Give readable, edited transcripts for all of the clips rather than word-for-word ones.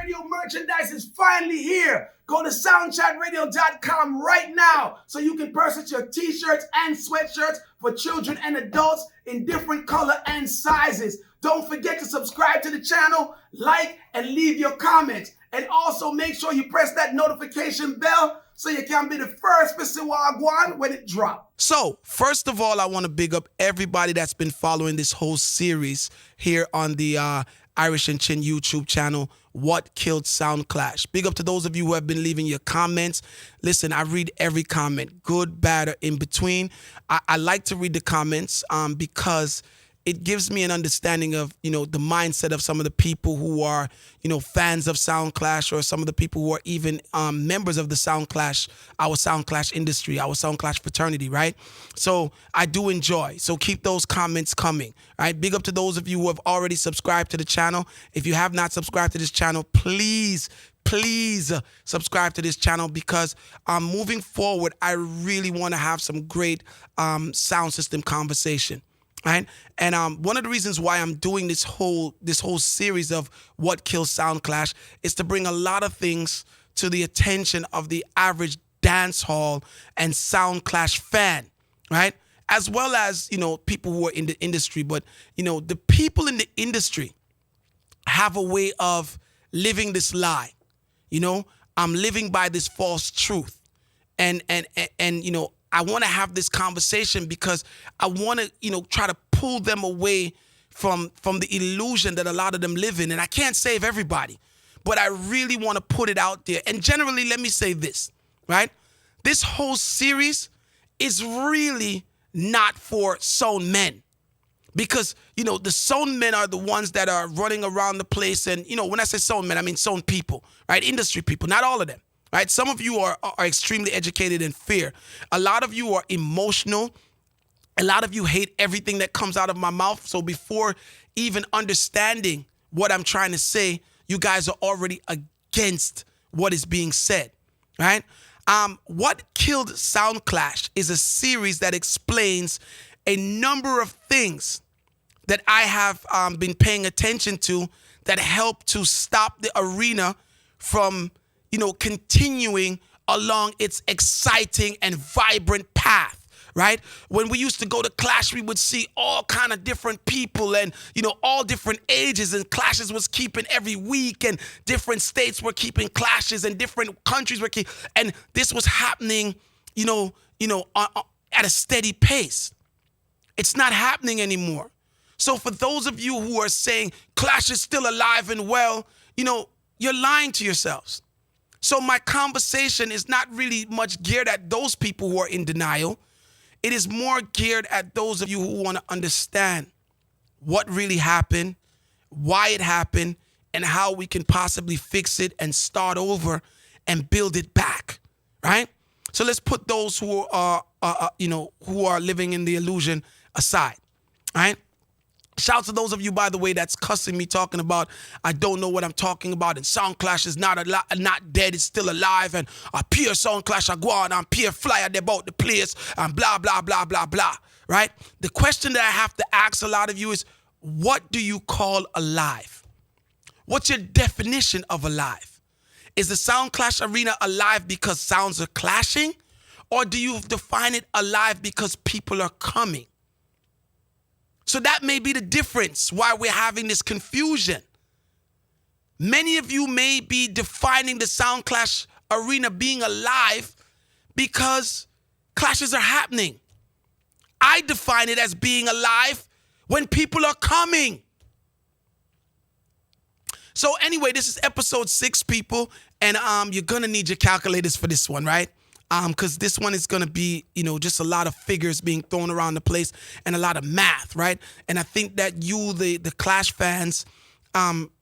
Radio merchandise is finally here. Go to soundchatradio.com right now so you can purchase your t-shirts and sweatshirts for children and adults in different color and sizes. Don't forget to subscribe to the channel, like, and leave your comments. And also make sure you press that notification bell so you can be the first to see Wagwan when it drops. So, first of all, I want to big up everybody that's been following this whole series here on the Irish and Chin YouTube channel, What Killed Sound Clash. Big up to those of you who have been leaving your comments. Listen, I read every comment, good, bad, or in between. I like to read the comments because it gives me an understanding of, the mindset of some of the people who are, fans of Sound Clash, or some of the people who are even members of the Sound Clash, our Sound Clash industry, our Sound Clash fraternity, right? So I do enjoy. So keep those comments coming, right? Big up to those of you who have already subscribed to the channel. If you have not subscribed to this channel, please subscribe to this channel, because moving forward, I really want to have some great sound system conversation. Right? And one of the reasons why I'm doing this whole series of What Kills Sound Clash is to bring a lot of things to the attention of the average dance hall and Sound Clash fan, right? As well as, people who are in the industry. But, the people in the industry have a way of living this lie. I'm living by this false truth. And I want to have this conversation because I want to, try to pull them away from the illusion that a lot of them live in. And I can't save everybody, but I really want to put it out there. And generally, let me say this, right? This whole series is really not for sound men, because, the sound men are the ones that are running around the place. And, when I say sound men, I mean sound people, right? Industry people, not all of them. Right? Some of you are extremely educated and fair. A lot of you are emotional. A lot of you hate everything that comes out of my mouth. So before even understanding what I'm trying to say, you guys are already against what is being said, right? What Killed Sound Clash is a series that explains a number of things that I have been paying attention to that help to stop the arena from continuing along its exciting and vibrant path, right? When we used to go to Clash, we would see all kind of different people and, all different ages, and Clashes was keeping every week, and different states were keeping Clashes, and different countries were keeping, and this was happening, at a steady pace. It's not happening anymore. So for those of you who are saying Clash is still alive and well, you're lying to yourselves. So my conversation is not really much geared at those people who are in denial. It is more geared at those of you who want to understand what really happened, why it happened, and how we can possibly fix it and start over and build it back, right? So let's put those who are living in the illusion aside, right? Shout out to those of you, by the way, that's cussing me, talking about I don't know what I'm talking about, and Sound Clash is not dead, it's still alive, and a pure Sound Clash are going on, pure flyer about the place, and blah, blah, blah, blah, blah, right? The question that I have to ask a lot of you is, what do you call alive? What's your definition of alive? Is the Sound Clash arena alive because sounds are clashing? Or do you define it alive because people are coming? So that may be the difference why we're having this confusion. Many of you may be defining the Sound Clash arena being alive because clashes are happening. I define it as being alive when people are coming. So anyway, this is episode 6, people, and you're gonna need your calculators for this one, right? Because this one is going to be, just a lot of figures being thrown around the place and a lot of math, right? And I think that you, the Clash fans,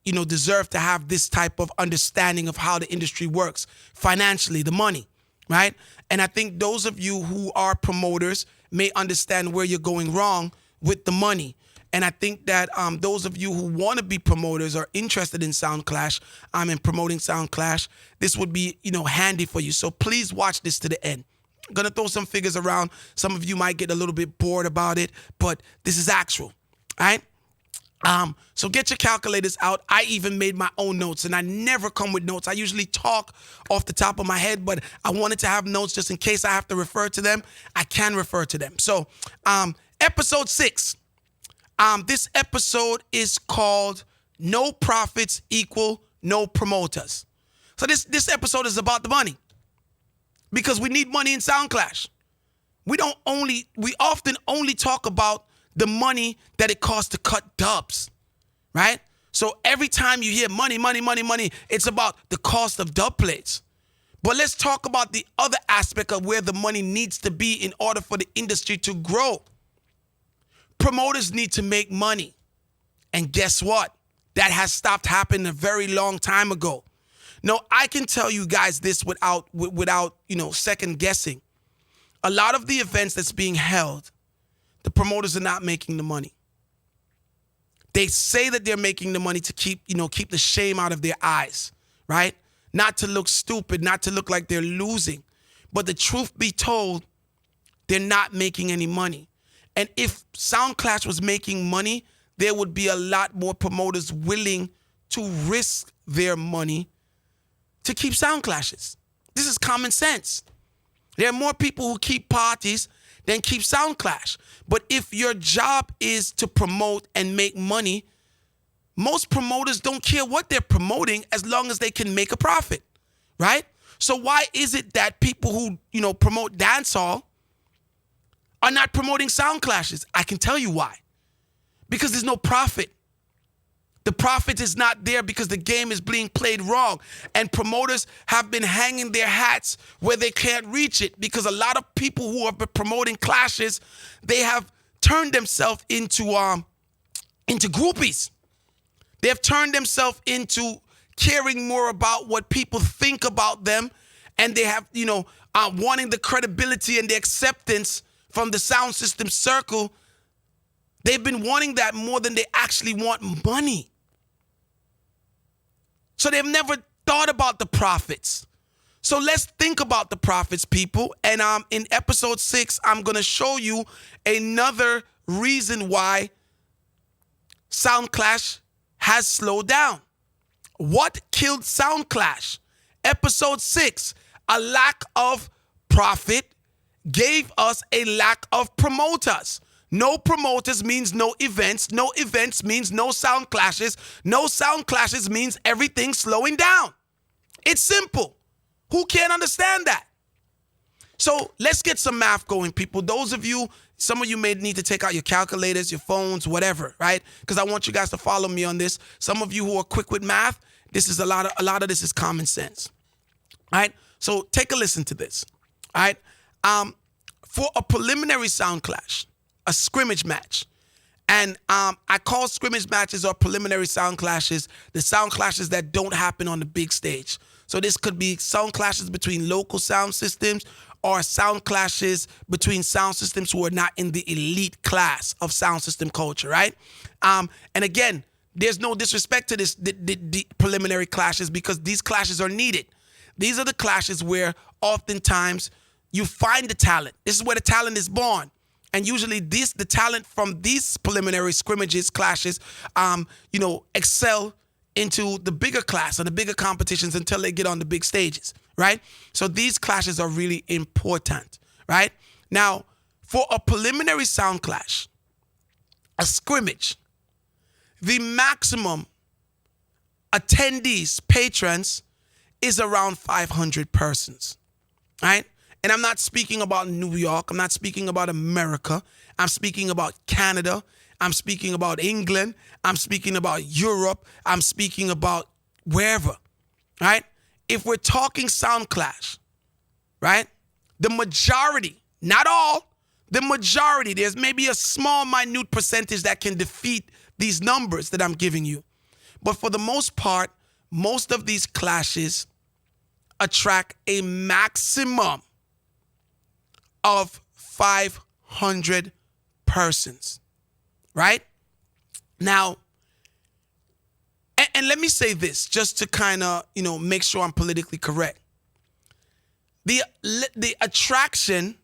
deserve to have this type of understanding of how the industry works financially, the money, right? And I think those of you who are promoters may understand where you're going wrong with the money. And I think that those of you who want to be promoters or interested in Sound Clash, in promoting Sound Clash, this would be, handy for you. So please watch this to the end. I'm going to throw some figures around. Some of you might get a little bit bored about it, but this is actual, all right? So get your calculators out. I even made my own notes, and I never come with notes. I usually talk off the top of my head, but I wanted to have notes just in case I have to refer to them. I can refer to them. So episode 6. This episode is called No Profits Equal No Promoters. So this episode is about the money, because we need money in SoundClash. We often only talk about the money that it costs to cut dubs, right? So every time you hear money, it's about the cost of dub plates. But let's talk about the other aspect of where the money needs to be in order for the industry to grow. Promoters need to make money. And guess what? That has stopped happening a very long time ago. No, I can tell you guys this without second guessing. A lot of the events that's being held, the promoters are not making the money. They say that they're making the money to keep the shame out of their eyes, right? Not to look stupid, not to look like they're losing. But the truth be told, they're not making any money. And if SoundClash was making money, there would be a lot more promoters willing to risk their money to keep SoundClashes. This is common sense. There are more people who keep parties than keep SoundClash. But if your job is to promote and make money, most promoters don't care what they're promoting as long as they can make a profit, right? So why is it that people who, promote dancehall are not promoting SoundClashes? I can tell you why. Because there's no profit. The profit is not there because the game is being played wrong. And promoters have been hanging their hats where they can't reach it, because a lot of people who have been promoting clashes, they have turned themselves into groupies. They have turned themselves into caring more about what people think about them. And they have, wanting the credibility and the acceptance from the sound system circle. They've been wanting that more than they actually want money. So they've never thought about the profits. So let's think about the profits, people. And in episode 6, I'm going to show you another reason why SoundClash has slowed down. What killed SoundClash? Episode 6, a lack of profit gave us a lack of promoters. No promoters means no events. No events means no SoundClashes. No SoundClashes means everything slowing down. It's simple. Who can't understand that? So let's get some math going, people. Some of you may need to take out your calculators, your phones, whatever, right? Because I want you guys to follow me on this. Some of you who are quick with math, this is a lot of this is common sense. All right? So take a listen to this. All right? For a preliminary SoundClash, a scrimmage match. And I call scrimmage matches or preliminary SoundClashes the SoundClashes that don't happen on the big stage. So this could be SoundClashes between local sound systems or SoundClashes between sound systems who are not in the elite class of sound system culture, right? And again, there's no disrespect to the preliminary clashes, because these clashes are needed. These are the clashes where oftentimes you find the talent. This is where the talent is born. And usually the talent from these preliminary scrimmages, clashes, excel into the bigger class or the bigger competitions until they get on the big stages, right? So these clashes are really important, right? Now, for a preliminary sound clash, a scrimmage, the maximum attendees, patrons, is around 500 persons, right? And I'm not speaking about New York. I'm not speaking about America. I'm speaking about Canada. I'm speaking about England. I'm speaking about Europe. I'm speaking about wherever, right? If we're talking SoundClash, right? The majority, not all, the majority, there's maybe a small, minute percentage that can defeat these numbers that I'm giving you. But for the most part, most of these clashes attract a maximum of 500 persons, right? Now, and let me say this just to kind of, make sure I'm politically correct. The attraction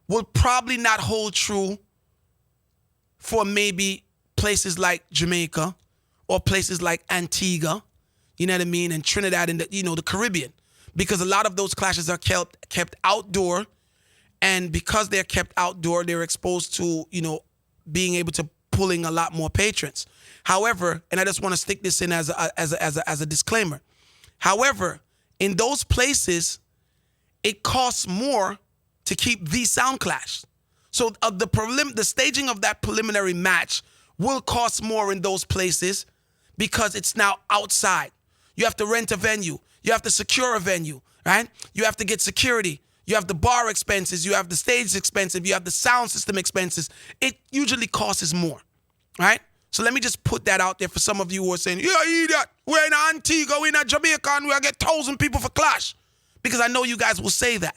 will probably not hold true for maybe places like Jamaica or places like Antigua, you know what I mean, and Trinidad and the Caribbean, because a lot of those clashes are kept outdoor, and because they're kept outdoor, they're exposed to being able to pulling a lot more patrons. However, and I just want to stick this in as a disclaimer. However, in those places, it costs more to keep the sound clash. So the staging of that preliminary match will cost more in those places because it's now outside. You have to rent a venue. You have to secure a venue, right? You have to get security. You have the bar expenses. You have the stage expenses. You have the sound system expenses. It usually costs more, right? So let me just put that out there for some of you who are saying, "Yeah, idiot, we're in Antigua, we're in Jamaica, and we'll get 1,000 people for clash." Because I know you guys will say that,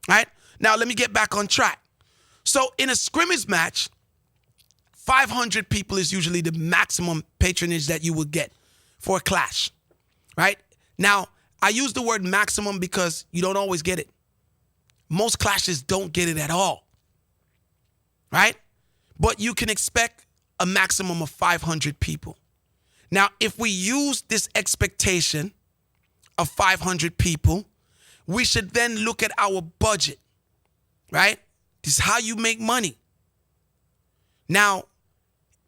right? Now, let me get back on track. So in a scrimmage match, 500 people is usually the maximum patronage that you would get for a clash, right? Now, I use the word maximum because you don't always get it. Most clashes don't get it at all, right? But you can expect a maximum of 500 people. Now, if we use this expectation of 500 people, we should then look at our budget, right? This is how you make money. Now,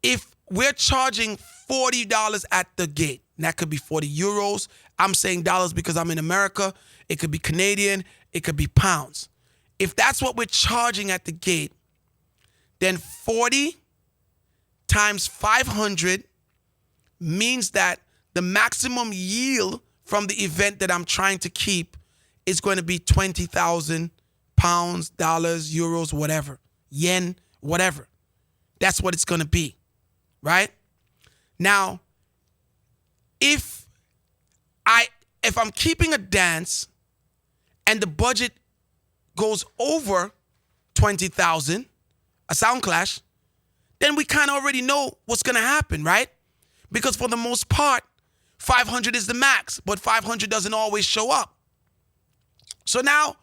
if we're charging $40 at the gate, and that could be 40 euros. I'm saying dollars because I'm in America. It could be Canadian. It could be pounds. If that's what we're charging at the gate, then 40 times 500 means that the maximum yield from the event that I'm trying to keep is going to be 20,000 pounds, dollars, euros, whatever, yen, whatever. That's what it's going to be, right? Now, if I'm keeping a dance and the budget goes over 20,000, a sound clash, then we kind of already know what's going to happen, right? Because for the most part, 500 is the max, but 500 doesn't always show up. So now,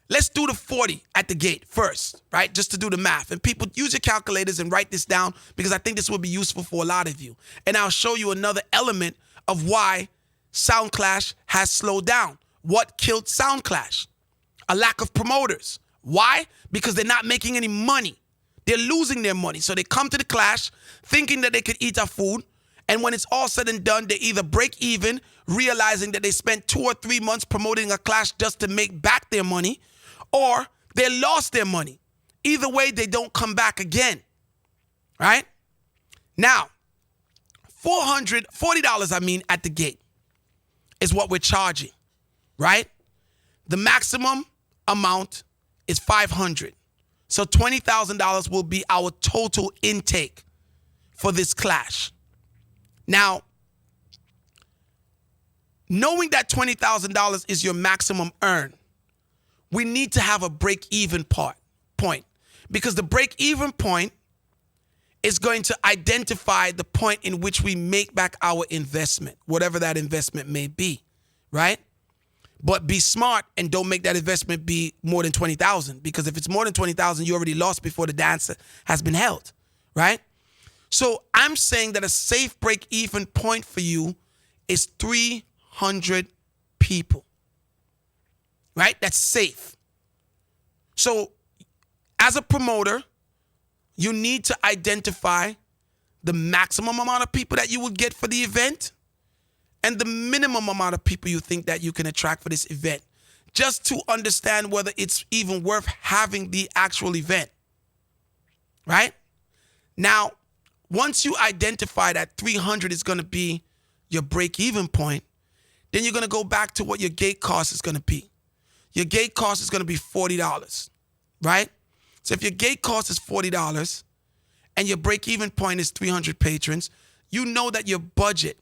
let's do the 40 at the gate first, right? Just to do the math. And people, use your calculators and write this down because I think this will be useful for a lot of you. And I'll show you another element of why Sound Clash has slowed down. What killed Sound Clash? A lack of promoters. Why? Because they're not making any money. They're losing their money. So they come to the clash thinking that they could eat our food. And when it's all said and done, they either break even, realizing that they spent 2 or 3 months promoting a clash just to make back their money, or they lost their money. Either way, they don't come back again, right? Now, $40 at the gate is what we're charging, right? The maximum amount is $500. So $20,000 will be our total intake for this clash. Now, knowing that $20,000 is your maximum earn, we need to have a break-even point, because the break-even point is going to identify the point in which we make back our investment, whatever that investment may be, right? But be smart and don't make that investment be more than $20,000, because if it's more than $20,000, you already lost before the dance has been held, right? So I'm saying that a safe break-even point for you is 300 people, right? That's safe. So as a promoter, you need to identify the maximum amount of people that you would get for the event and the minimum amount of people you think that you can attract for this event, just to understand whether it's even worth having the actual event, right? Now, once you identify that 300 is going to be your break-even point, then you're going to go back to what your gate cost is going to be. Your gate cost is going to be $40, right? So if your gate cost is $40 and your break-even point is 300 patrons, you know that your budget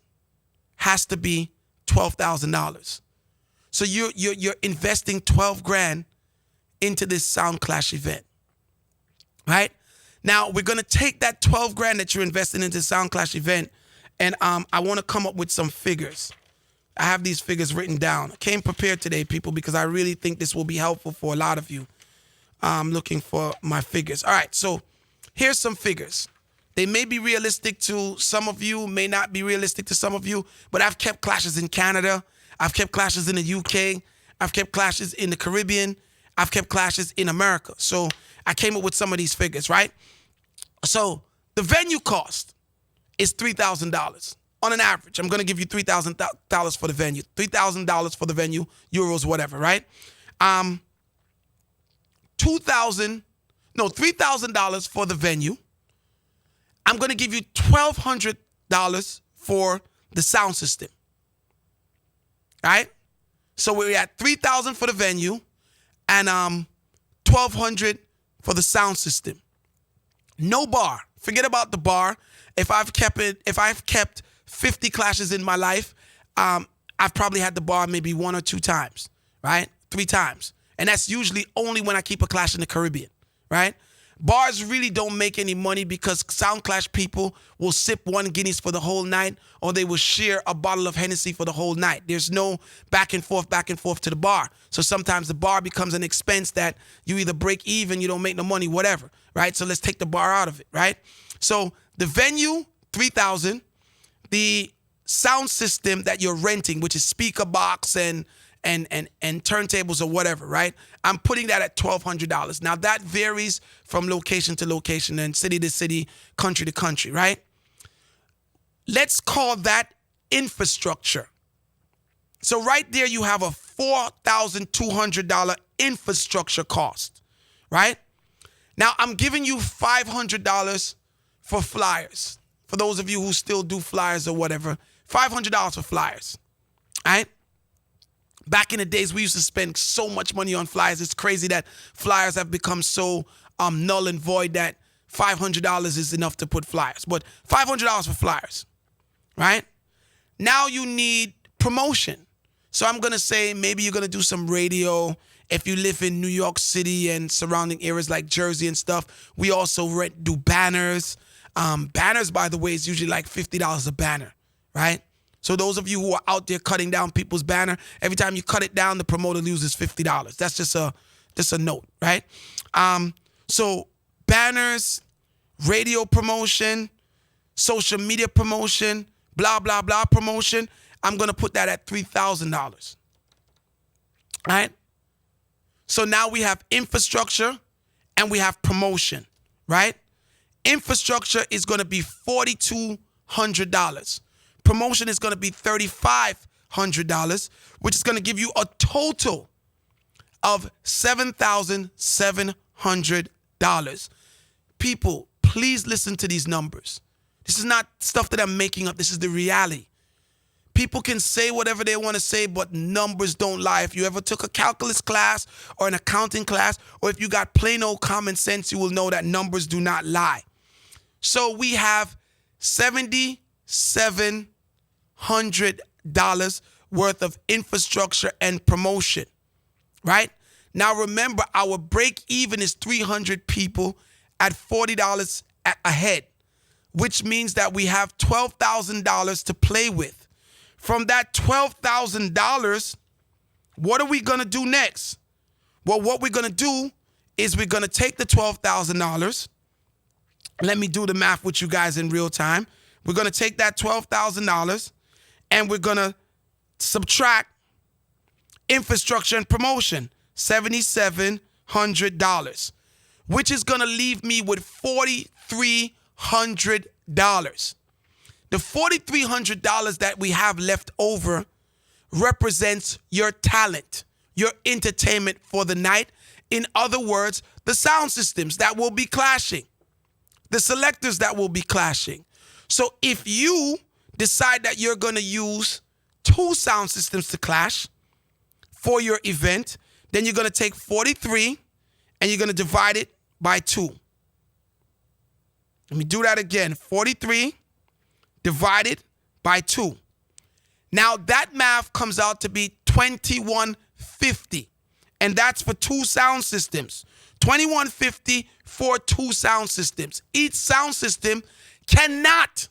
has to be $12,000. So you're investing 12 grand into this Sound Clash event, right? Now, we're going to take that 12 grand that you're investing into the Sound Clash event, and I want to come up with some figures. I have these figures written down. I came prepared today, people, because I really think this will be helpful for a lot of you. I'm looking for my figures. All right, so here's some figures. They may be realistic to some of you, may not be realistic to some of you, but I've kept clashes in Canada. I've kept clashes in the UK. I've kept clashes in the Caribbean. I've kept clashes in America. So I came up with some of these figures, right? So the venue cost is $3,000 on an average. I'm going to give you $3,000 for the venue. $3,000 for the venue, euros, whatever, right? $3,000 for the venue. I'm going to give you $1,200 for the sound system. All right? So we're at $3,000 for the venue and $1,200 for the sound system. No bar. Forget about the bar. If I've kept 50 clashes in my life, I've probably had the bar maybe 1 or 2 times, right? 3 times. And that's usually only when I keep a clash in the Caribbean, right? Bars really don't make any money because Sound Clash people will sip 1 Guinness for the whole night, or they will share a bottle of Hennessy for the whole night. There's no back and forth to the bar. So sometimes the bar becomes an expense that you either break even, you don't make no money, whatever, right? So let's take the bar out of it, right? So the venue, $3,000. The sound system that you're renting, which is speaker box and turntables or whatever, right? I'm putting that at $1,200. Now that varies from location to location and city to city, country to country, right? Let's call that infrastructure. So right there you have a $4,200 infrastructure cost, right? Now I'm giving you $500 for flyers. For those of you who still do flyers or whatever, $500 for flyers, all right? Back in the days, we used to spend so much money on flyers. It's crazy that flyers have become so null and void that $500 is enough to put flyers. But $500 for flyers, right? Now you need promotion. So I'm going to say maybe you're going to do some radio. If you live in New York City and surrounding areas like Jersey and stuff, we also do banners. Banners, by the way, is usually like $50 a banner, right? So those of you who are out there cutting down people's banner, every time you cut it down, the promoter loses $50. That's just a note, right? So banners, radio promotion, social media promotion, blah, blah, blah promotion, I'm going to put that at $3,000, right? So now we have infrastructure and we have promotion, right? Infrastructure is going to be $4,200. Promotion is going to be $3,500, which is going to give you a total of $7,700. People, please listen to these numbers. This is not stuff that I'm making up. This is the reality. People can say whatever they want to say, but numbers don't lie. If you ever took a calculus class or an accounting class, or if you got plain old common sense, you will know that numbers do not lie. So we have $7,700 worth of infrastructure and promotion, right? Now remember, our break even is 300 people at $40 a head, which means that we have $12,000 to play with. From that $12,000, what are we going to do next? Well, what we're going to do is we're going to take the $12,000. Let me do the math with you guys in real time. We're going to take that $12,000 and we're going to subtract infrastructure and promotion, $7,700, which is going to leave me with $4,300. The $4,300 that we have left over represents your talent, your entertainment for the night. In other words, the sound systems that will be clashing, the selectors that will be clashing. So if you decide that you're going to use 2 sound systems to clash for your event, then you're going to take 43 and you're going to divide it by 2. Let me do that again. 43 divided by 2. Now that math comes out to be $2,150, and that's for 2 sound systems. $2,150 for 2 sound systems. Each sound system cannot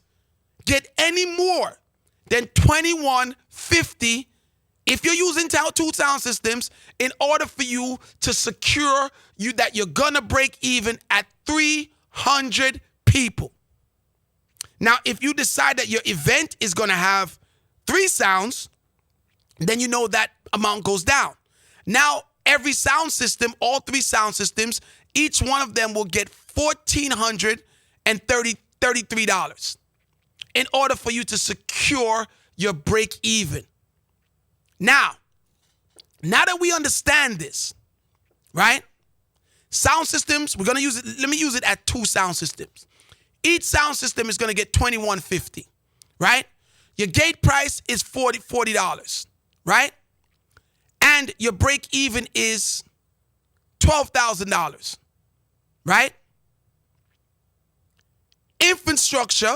get any more than $2,150 if you're using 2 sound systems in order for you to secure that you're gonna break even at 300 people. Now, if you decide that your event is going to have 3 sounds, then you know that amount goes down. Now, every sound system, all 3 sound systems, each one of them will get $1,433 in order for you to secure your break even. Now that we understand this, right? Sound systems, we're going to use it. Let me use it at 2 sound systems. Each sound system is going to get $2,150, right? Your gate price is $40, right? And your break even is $12,000, right? Infrastructure,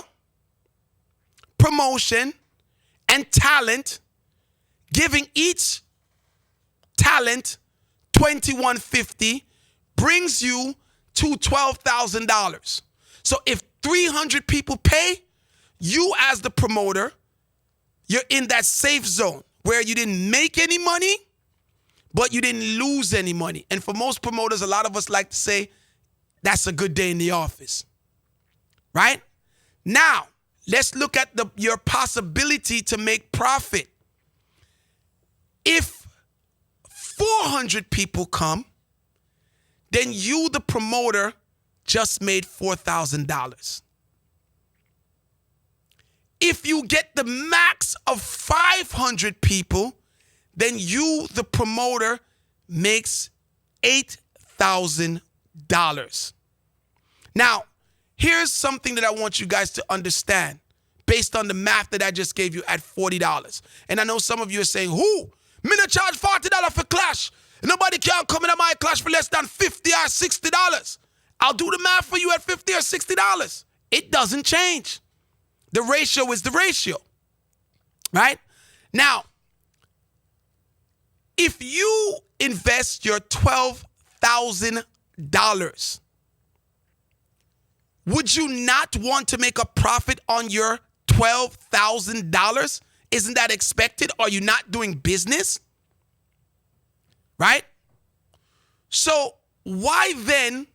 promotion, and talent, giving each talent $2,150 brings you to $12,000. So if 300 people pay, you as the promoter, you're in that safe zone where you didn't make any money, but you didn't lose any money. And for most promoters, a lot of us like to say, that's a good day in the office, right? Now, let's look at your possibility to make profit. If 400 people come, then you, the promoter, just made $4,000. If you get the max of 500 people, then you, the promoter, makes $8,000. Now, here's something that I want you guys to understand based on the math that I just gave you at $40. And I know some of you are saying, who? Me not charge $40 for clash. Nobody can come into my clash for less than $50 or $60. I'll do the math for you at $50 or $60. It doesn't change. The ratio is the ratio, right? Now, if you invest your $12,000, would you not want to make a profit on your $12,000? Isn't that expected? Are you not doing business? Right? So why then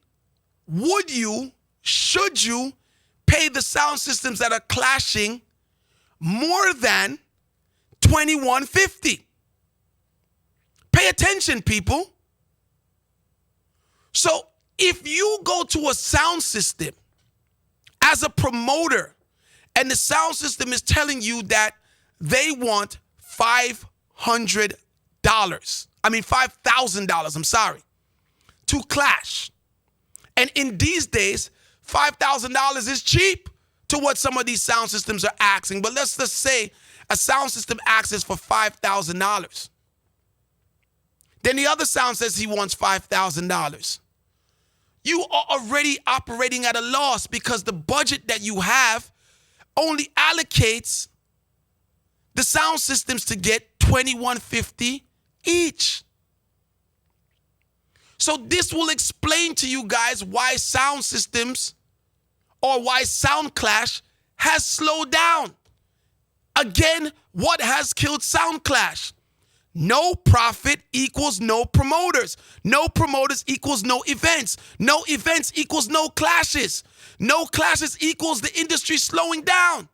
should you pay the sound systems that are clashing more than $2,150? Pay attention, people. So if you go to a sound system as a promoter and the sound system is telling you that they want $5,000, to clash. And in these days, $5,000 is cheap to what some of these sound systems are asking. But let's just say a sound system asks for $5,000. Then the other sound says he wants $5,000. You are already operating at a loss because the budget that you have only allocates the sound systems to get $2,150 each. So this will explain to you guys why sound systems or why Sound Clash has slowed down. Again, what has killed Sound Clash? No profit equals no promoters. No promoters equals no events. No events equals no clashes. No clashes equals the industry slowing down.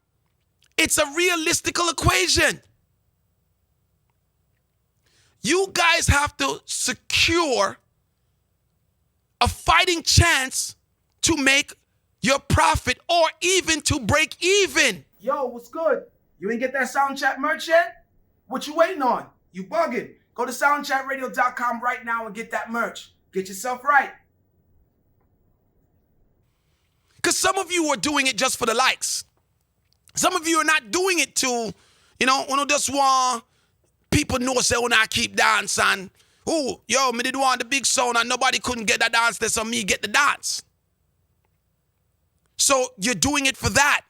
It's a realistical equation. You guys have to secure a fighting chance to make your profit or even to break even. Yo, what's good? You ain't get that Sound Chat merch yet? What you waiting on? You bugging. Go to soundchatradio.com right now and get that merch. Get yourself right. Because some of you are doing it just for the likes. Some of you are not doing it to, when you just want people know, say, when I keep dancing. Oh, yo, me did want the big sound and nobody couldn't get the dance there, so me get the dance. So you're doing it for that.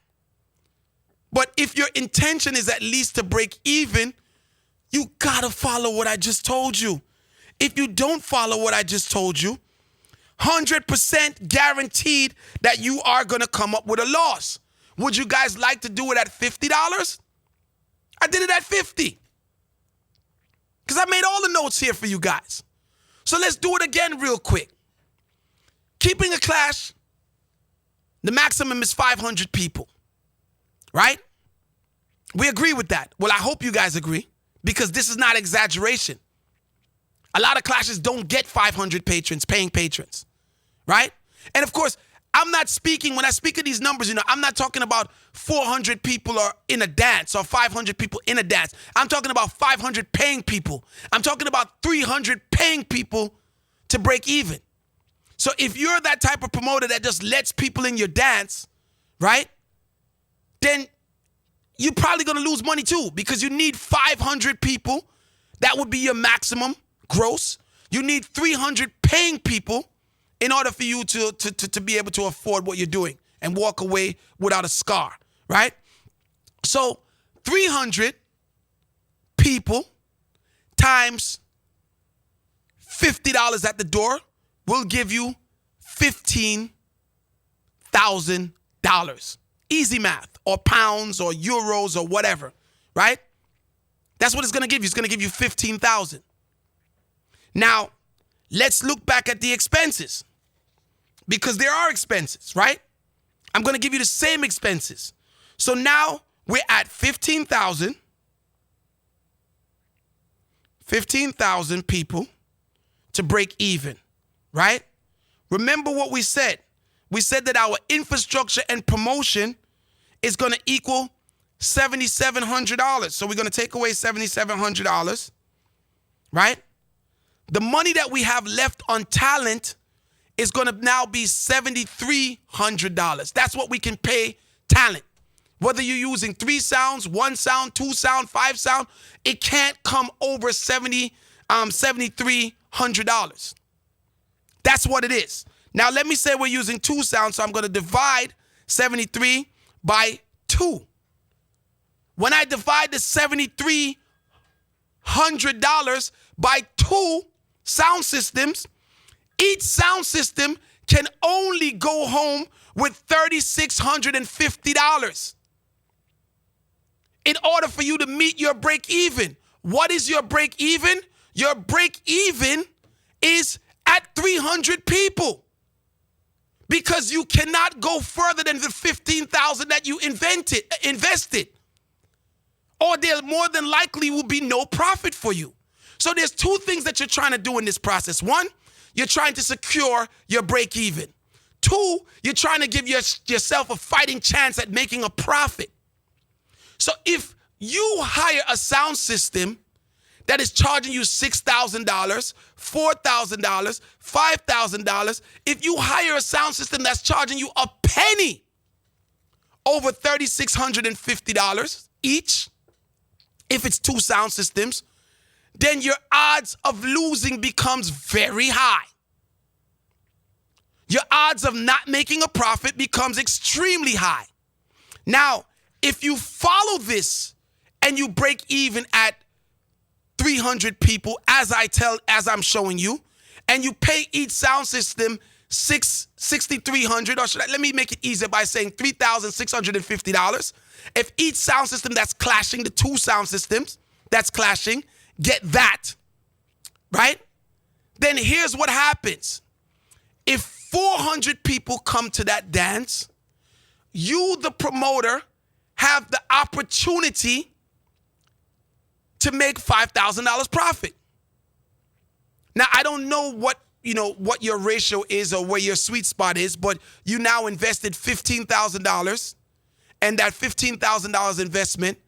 But if your intention is at least to break even, you gotta follow what I just told you. If you don't follow what I just told you, 100% guaranteed that you are gonna come up with a loss. Would you guys like to do it at $50? I did it at $50. Because I made all the notes here for you guys. So let's do it again real quick. Keeping a clash, the maximum is 500 people. right? We agree with that. Well, I hope you guys agree, because this is not exaggeration. A lot of clashes don't get 500 patrons, paying patrons, right? And of course, I'm not speaking, when I speak of these numbers, I'm not talking about 400 people are in a dance or 500 people in a dance. I'm talking about 500 paying people. I'm talking about 300 paying people to break even. So if you're that type of promoter that just lets people in your dance, right, then you're probably going to lose money too, because you need 500 people. That would be your maximum gross. You need 300 paying people in order for you to be able to afford what you're doing and walk away without a scar, right? So 300 people times $50 at the door will give you $15,000. Easy math, or pounds or euros or whatever, right? That's what it's going to give you. It's going to give you $15,000. Now, let's look back at the expenses, because there are expenses, right? I'm going to give you the same expenses. So now we're at 15,000 people to break even, right? Remember what we said. We said that our infrastructure and promotion is going to equal $7,700. So we're going to take away $7,700, right? The money that we have left on talent is going to now be $7,300. That's what we can pay talent. Whether you're using 3 sounds, 1 sound, 2 sound, 5 sound, it can't come over $7,300. That's what it is. Now, let me say we're using 2 sounds, so I'm going to divide 73 by 2. When I divide the $7,300 by 2 sound systems, each sound system can only go home with $3,650 in order for you to meet your break even. What is your break even? Your break even is at 300 people, because you cannot go further than the $15,000 that you invested, or there more than likely will be no profit for you. So there's 2 things that you're trying to do in this process. 1, you're trying to secure your break even. 2, you're trying to give yourself a fighting chance at making a profit. So if you hire a sound system that is charging you $6,000, $4,000, $5,000, if you hire a sound system that's charging you a penny over $3,650 each, if it's 2 sound systems, then your odds of losing becomes very high. Your odds of not making a profit becomes extremely high. Now, if you follow this and you break even at 300 people, as I'm showing you, and you pay each sound system $6,300, or let me make it easier by saying $3,650. If each sound system that's clashing, the 2 sound systems that's clashing, get that, right? Then here's what happens. If 400 people come to that dance, you, the promoter, have the opportunity to make $5,000 profit. Now, I don't know what your ratio is or where your sweet spot is, but you now invested $15,000, and that $15,000 investment,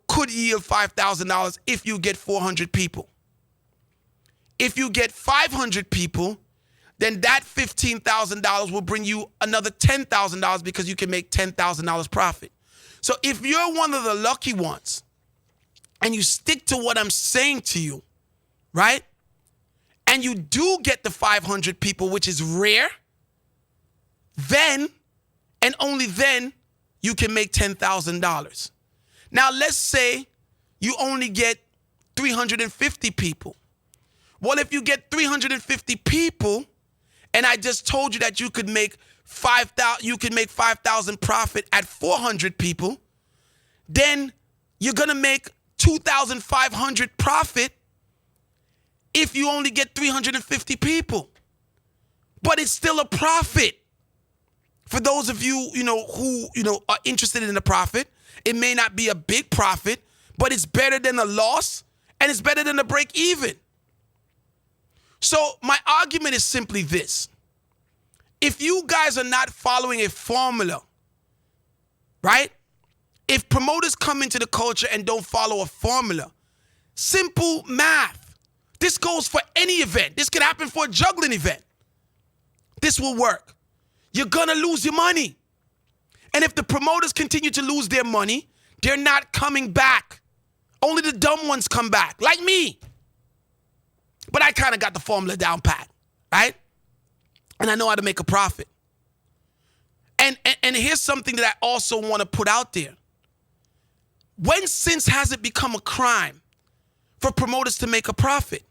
could yield $5,000 if you get 400 people. If you get 500 people, then that $15,000 will bring you another $10,000, because you can make $10,000 profit. So if you're one of the lucky ones and you stick to what I'm saying to you, right? And you do get the 500 people, which is rare, then and only then you can make $10,000. Now, let's say you only get 350 people. Well, if you get 350 people, and I just told you that you could make $5,000 profit at 400 people, then you're going to make $2,500 profit if you only get 350 people. But it's still a profit For those of you, who, are interested in the profit, it may not be a big profit, but it's better than a loss and it's better than a break even. So my argument is simply this. If you guys are not following a formula, right? If promoters come into the culture and don't follow a formula, simple math. This goes for any event. This could happen for a juggling event. This will work. You're gonna lose your money. And if the promoters continue to lose their money, they're not coming back. Only the dumb ones come back, like me. But I kind of got the formula down pat, right? And I know how to make a profit. And here's something that I also want to put out there. When since has it become a crime for promoters to make a profit?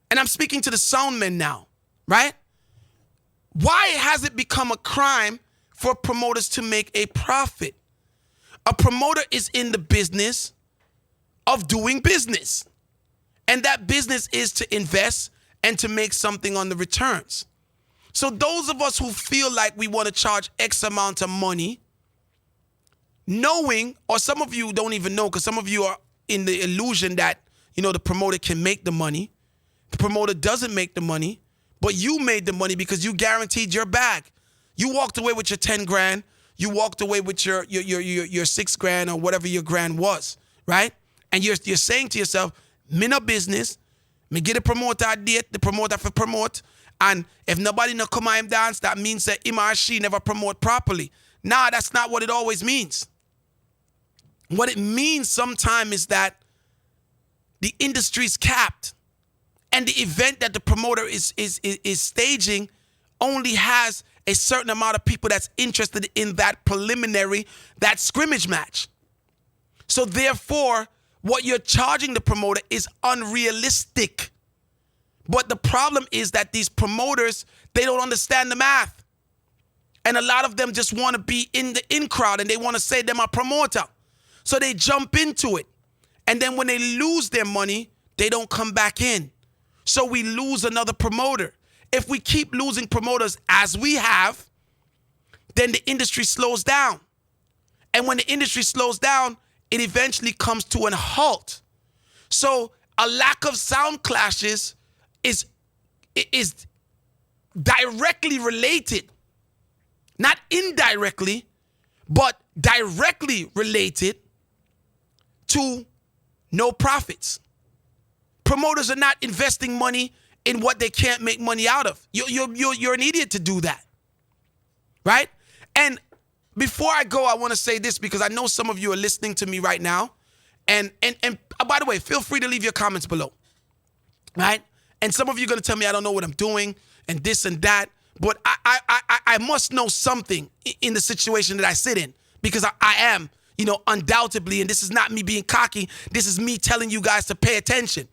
And I'm speaking to the sound men now, right? Why has it become a crime for promoters to make a profit? A promoter is in the business of doing business. And that business is to invest and to make something on the returns. So those of us who feel like we want to charge X amount of money, knowing, or some of you don't even know, because some of you are in the illusion that, the promoter can make the money. The promoter doesn't make the money, but you made the money because you guaranteed your bag. You walked away with your 10 grand. You walked away with your 6 grand or whatever your grand was, right? And you're saying to yourself, me no business, me get a promoter a date, the promoter for promote, and if nobody no come and dance, that means that him or she never promote properly. Nah, that's not what it always means. What it means sometimes is that the industry is capped, and the event that the promoter is staging only has a certain amount of people that's interested in that preliminary, that scrimmage match. So therefore, what you're charging the promoter is unrealistic. But the problem is that these promoters, they don't understand the math. And a lot of them just want to be in the in crowd and they want to say they're a promoter. So they jump into it. And then when they lose their money, they don't come back in. So we lose another promoter. If we keep losing promoters as we have, then the industry slows down. And when the industry slows down, it eventually comes to a halt. So a lack of sound clashes is directly related, not indirectly, but directly related to no profits. Promoters are not investing money in what they can't make money out of. You're an idiot to do that, right? And before I go, I want to say this because I know some of you are listening to me right now. And by the way, feel free to leave your comments below, right? And some of you are going to tell me I don't know what I'm doing and this and that. But I must know something in the situation that I sit in because I am, undoubtedly, and this is not me being cocky. This is me telling you guys to pay attention.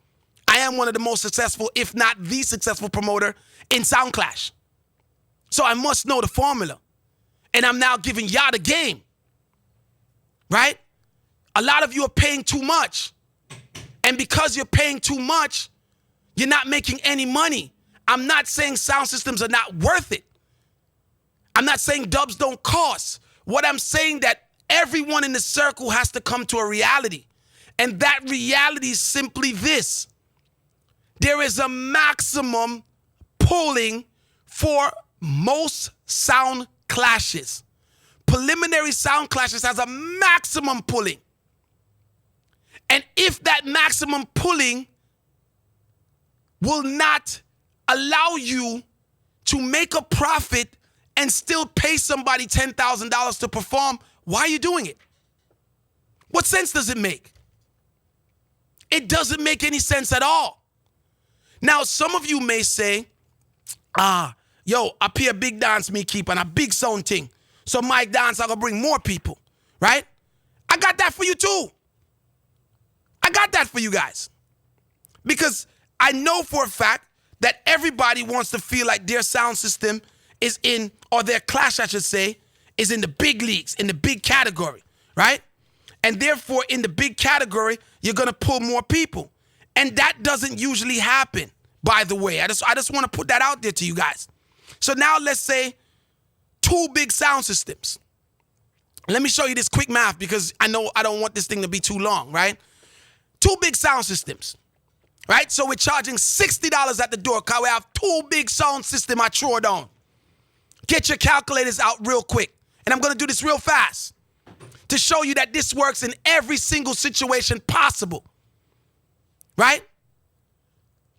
I am one of the most successful, if not the successful promoter in Soundclash. So I must know the formula. And I'm now giving y'all the game, right? A lot of you are paying too much. And because you're paying too much, you're not making any money. I'm not saying sound systems are not worth it. I'm not saying dubs don't cost. What I'm saying that everyone in the circle has to come to a reality. And that reality is simply this. There is a maximum pulling for most sound clashes. Preliminary sound clashes has a maximum pulling. And if that maximum pulling will not allow you to make a profit and still pay somebody $10,000 to perform, why are you doing it? What sense does it make? It doesn't make any sense at all. Now, some of you may say, yo, up here big dance me keep and a big sound thing. So my dance, I gonna bring more people, right? I got that for you too. I got that for you guys. Because I know for a fact that everybody wants to feel like their sound system is in, or their clash, I should say, is in the big leagues, in the big category, right? And therefore, in the big category, you're gonna pull more people. And that doesn't usually happen, by the way. I just want to put that out there to you guys. So now let's say 2 big sound systems. Let me show you this quick math because I know I don't want this thing to be too long, right? 2 big sound systems, right? So we're charging $60 at the door because we have 2 big sound system I throw down. Get your calculators out real quick. And I'm going to do this real fast to show you that this works in every single situation possible, right?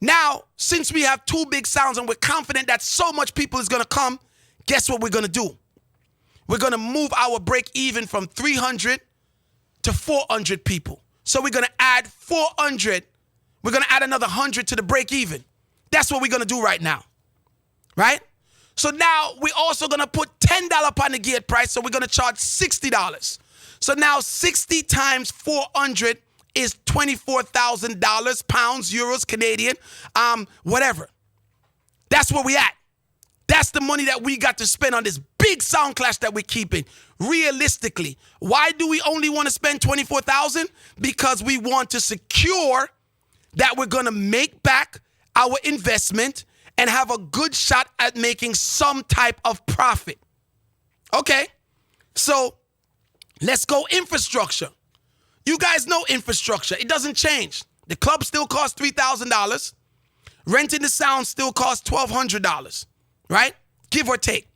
Now, since we have 2 big sounds and we're confident that so much people is going to come, guess what we're going to do? We're going to move our break even from 300 to 400 people. So we're going to add 400. We're going to add another 100 to the break even. That's what we're going to do right now, right? So now we're also going to put $10 upon the gate price. So we're going to charge $60. So now 60 times 400 is $24,000, pounds, euros, Canadian, whatever. That's where we at. That's the money that we got to spend on this big sound clash that we're keeping. Realistically, why do we only want to spend $24,000? Because we want to secure that we're going to make back our investment and have a good shot at making some type of profit. Okay, so let's go infrastructure. You guys know infrastructure. It doesn't change. The club still costs $3,000. Renting the sound still costs $1,200, right? Give or take.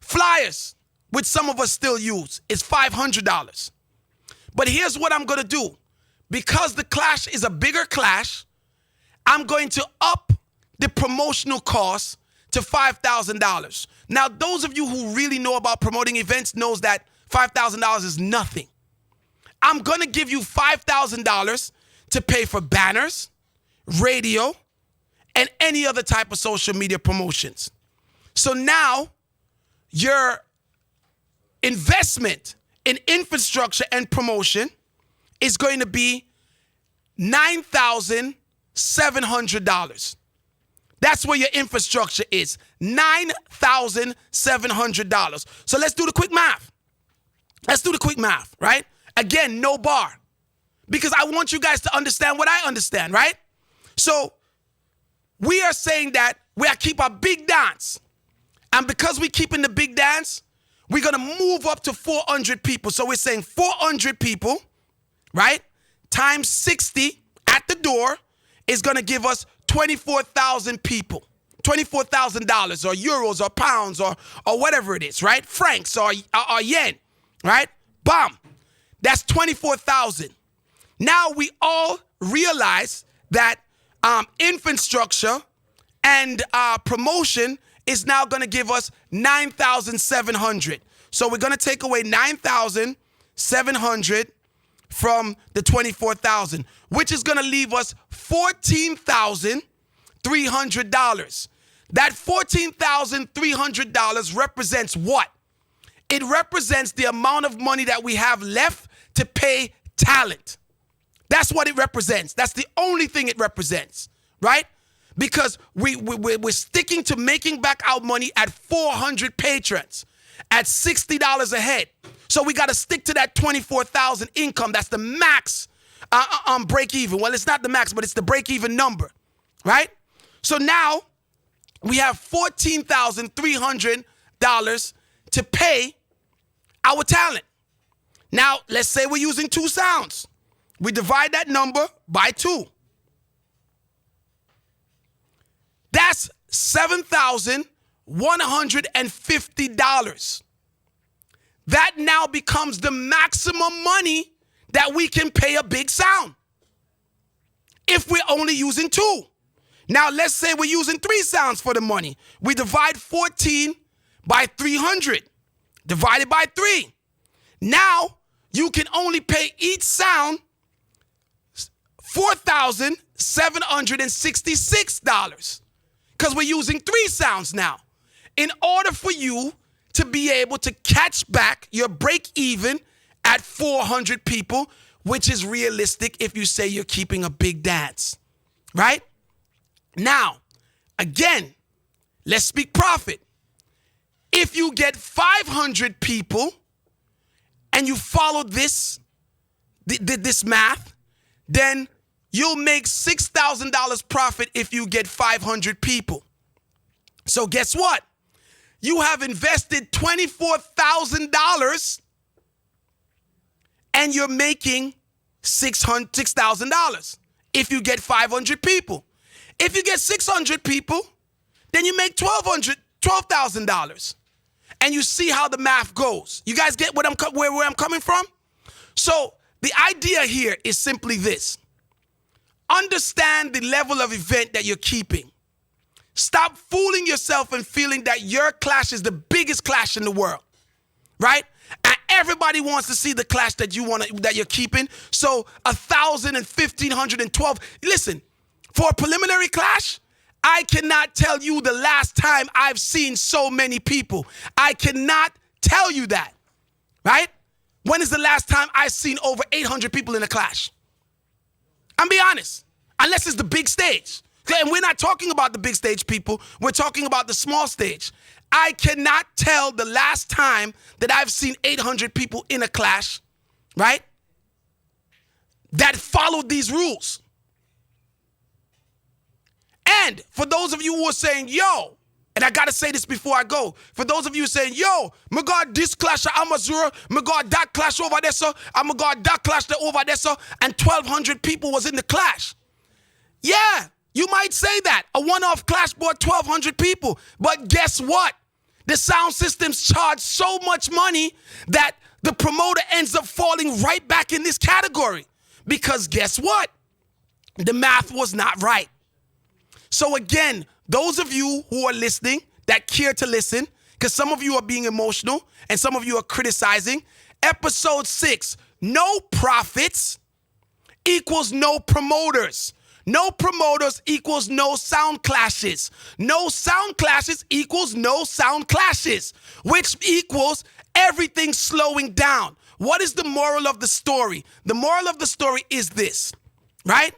Flyers, which some of us still use, is $500. But here's what I'm going to do. Because the clash is a bigger clash, I'm going to up the promotional cost to $5,000. Now, those of you who really know about promoting events knows that $5,000 is nothing. I'm going to give you $5,000 to pay for banners, radio, and any other type of social media promotions. So now your investment in infrastructure and promotion is going to be $9,700. That's where your infrastructure is, $9,700. So let's do the quick math. Right? Again, no bar. Because I want you guys to understand what I understand, right? So we are saying that we are keep our big dance. And because we're keeping the big dance, we're going to move up to 400 people. So we're saying 400 people, right, times 60 at the door is going to give us 24,000 people. $24,000 or euros or pounds or whatever it is, right? Francs or yen, right? Bam. That's 24,000. Now we all realize that infrastructure and promotion is now going to give us 9,700. So we're going to take away 9,700 from the 24,000, which is going to leave us $14,300. That $14,300 represents what? It represents the amount of money that we have left to pay talent. That's what it represents. That's the only thing it represents, right? Because we're sticking to making back our money at 400 patrons at $60 a head. So we got to stick to that 24,000 income. That's the max break even. Well, it's not the max, but it's the break even number, right? So now we have $14,300 to pay our talent. Now, let's say we're using 2 sounds. We divide that number by 2. That's $7,150. That now becomes the maximum money that we can pay a big sound if we're only using 2. Now, let's say we're using 3 sounds for the money. We divide 14 by 300, divided by 3. Now, you can only pay each sound $4,766 because we're using 3 sounds now. In order for you to be able to catch back your break even at 400 people, which is realistic if you say you're keeping a big dance, right? Now, again, let's speak profit. If you get 500 people and you follow this math, then you'll make $6,000 profit if you get 500 people. So guess what? you have invested $24,000 and you're making $6,000 if you get 500 people. If you get 600 people, then you make $12,000. And you see how the math goes. You guys get where I'm coming from? So the idea here is simply this. Understand the level of event that you're keeping. Stop fooling yourself and feeling that your clash is the biggest clash in the world, right? And everybody wants to see the clash that you're keeping. So 1,000 and 1,500 and 12. Listen, for a preliminary clash, I cannot tell you the last time I've seen so many people. I cannot tell you that, right? When is the last time I've seen over 800 people in a clash? I'm being honest, unless it's the big stage. And we're not talking about the big stage, people. We're talking about the small stage. I cannot tell the last time that I've seen 800 people in a clash, right, that followed these rules. And for those of you who are saying, yo, and I got to say this before I go. For those of you saying, yo, my God, this clash at Amazura, my God, that clash over there, sir, and my God, that clash over there, sir, and 1,200 people was in the clash. Yeah, you might say that. A one-off clash brought 1,200 people. But guess what? The sound systems charge so much money that the promoter ends up falling right back in this category. Because guess what? The math was not right. So again, those of you who are listening, that care to listen, because some of you are being emotional and some of you are criticizing, episode 6, no profits equals no promoters. No promoters equals no sound clashes. No sound clashes equals no sound clashes, which equals everything slowing down. What is the moral of the story? The moral of the story is this, right?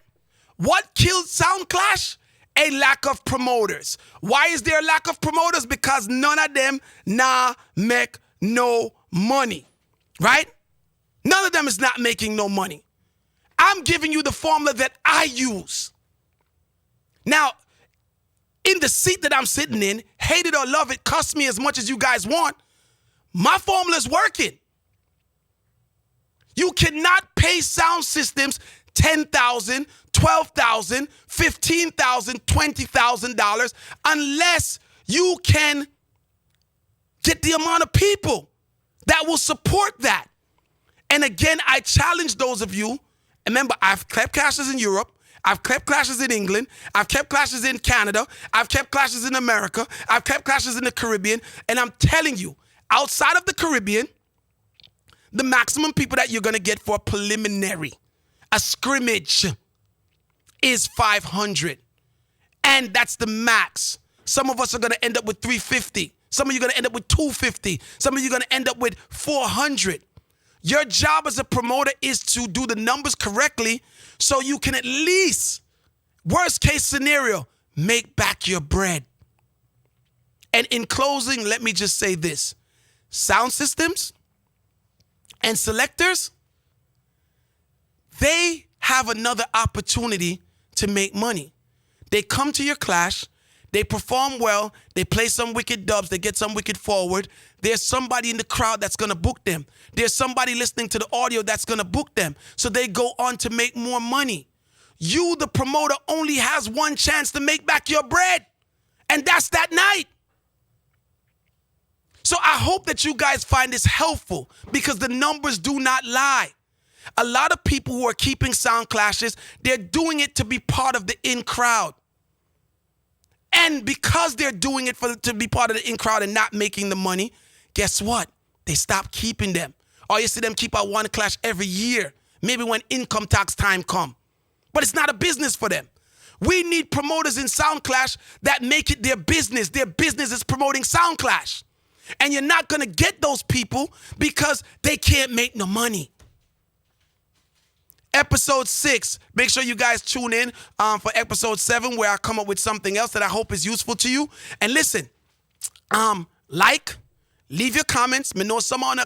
What killed Sound Clash? A lack of promoters. Why is there a lack of promoters? Because none of them make no money, right? None of them is not making no money. I'm giving you the formula that I use. Now, in the seat that I'm sitting in, hate it or love it, cuss me as much as you guys want, my formula is working. You cannot pay sound systems $10,000, $12,000, $15,000, $20,000 unless you can get the amount of people that will support that. And again, I challenge those of you. Remember, I've kept clashes in Europe. I've kept clashes in England. I've kept clashes in Canada. I've kept clashes in America. I've kept clashes in the Caribbean. And I'm telling you, outside of the Caribbean, the maximum people that you're going to get for a preliminary, a scrimmage, is 500. And that's the max. Some of us are going to end up with 350. Some of you are going to end up with 250. Some of you are going to end up with 400. Your job as a promoter is to do the numbers correctly so you can at least, worst case scenario, make back your bread. And in closing, let me just say this. Sound systems and selectors, they have another opportunity to make money. They come to your clash, they perform well, they play some wicked dubs, they get some wicked forward. There's somebody in the crowd that's going to book them. There's somebody listening to the audio that's going to book them. So they go on to make more money. You, the promoter, only has one chance to make back your bread. And that's that night. So I hope that you guys find this helpful because the numbers do not lie. A lot of people who are keeping sound clashes, they're doing it to be part of the in crowd. And because they're doing it to be part of the in crowd and not making the money, guess what? They stop keeping them. Or you see them keep out one clash every year, maybe when income tax time come. But it's not a business for them. We need promoters in Sound Clash that make it their business. Their business is promoting Sound Clash. And you're not going to get those people because they can't make no money. Episode 6, make sure you guys tune in for episode 7 where I come up with something else that I hope is useful to you. And listen, like, Leave your comments. Me know someone, I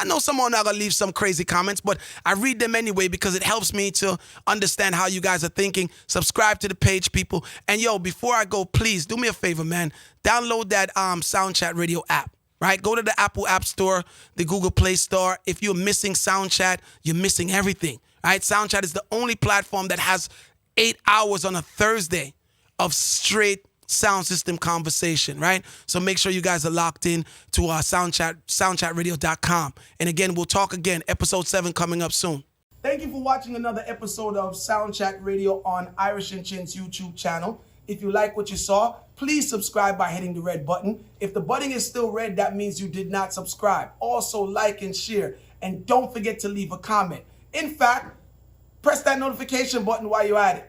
know someone are gonna leave some crazy comments, but I read them anyway because it helps me to understand how you guys are thinking. Subscribe to the page, people. And yo, before I go, please do me a favor, man. Download that SoundChat Radio app. Right? Go to the Apple App Store, the Google Play Store. If you're missing SoundChat, you're missing everything. Right? SoundChat is the only platform that has 8 hours on a Thursday of straight sound system conversation, right? So make sure you guys are locked in to soundchatradio.com. And again, we'll talk again. Episode 7 coming up soon. Thank you for watching another episode of SoundChat Radio on Irish and Chin's YouTube channel. If you like what you saw, please subscribe by hitting the red button. If the button is still red, that means you did not subscribe. Also, like and share. And don't forget to leave a comment. In fact, press that notification button while you're at it.